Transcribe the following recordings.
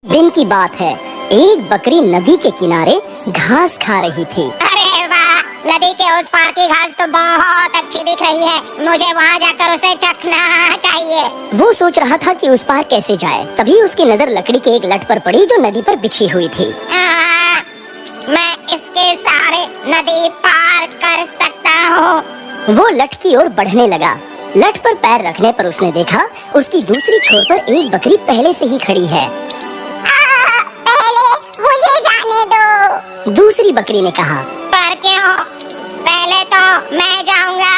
दिन की बात है, एक बकरी नदी के किनारे घास खा रही थी। अरे वाह, नदी के उस पार की घास तो बहुत अच्छी दिख रही है। मुझे वहाँ जाकर उसे चखना चाहिए। वो सोच रहा था कि उस पार कैसे जाए। तभी उसकी नजर लकड़ी के एक लट पर पड़ी जो नदी पर बिछी हुई थी। मैं इसके सहारे नदी पार कर सकता हूँ। वो लट की ओर बढ़ने लगा। लट पर पैर रखने पर उसने देखा उसकी दूसरी छोर पर एक बकरी पहले से ही खड़ी है। पहले मुझे जाने दो। दूसरी बकरी ने कहा। पर क्यों? पहले तो मैं जाऊंगा।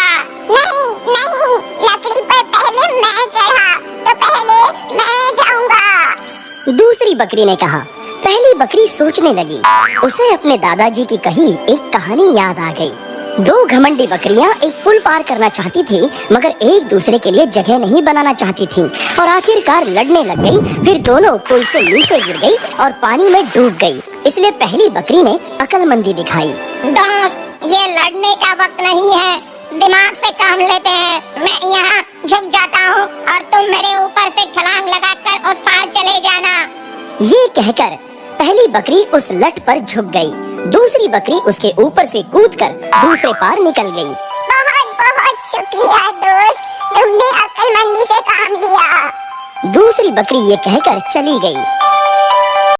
नहीं नहीं, लकड़ी पर पहले मैं चढ़ा तो पहले मैं जाऊंगा। दूसरी बकरी ने कहा। पहली बकरी सोचने लगी। उसे अपने दादाजी की कही एक कहानी याद आ गई। दो घमंडी बकरियां एक पुल पार करना चाहती थी, मगर एक दूसरे के लिए जगह नहीं बनाना चाहती थीं और आखिरकार लड़ने लग गई। फिर दोनों पुल से नीचे गिर गई और पानी में डूब गई। इसलिए पहली बकरी ने अक्लमंदी दिखाई। दोस्त, ये लड़ने का वक्त नहीं है, दिमाग से काम लेते हैं। मैं यहाँ झुक जाता हूँ और तुम मेरे ऊपर से छलांग लगाकर उस पार चले जाना। ये कहकर पहली बकरी उस लट पर झुक गई। दूसरी बकरी उसके ऊपर से कूदकर दूसरे पार निकल गई। बहुत बहुत शुक्रिया दोस्त, तुमने अक्लमंदी से काम लिया। दूसरी बकरी ये कहकर चली गई।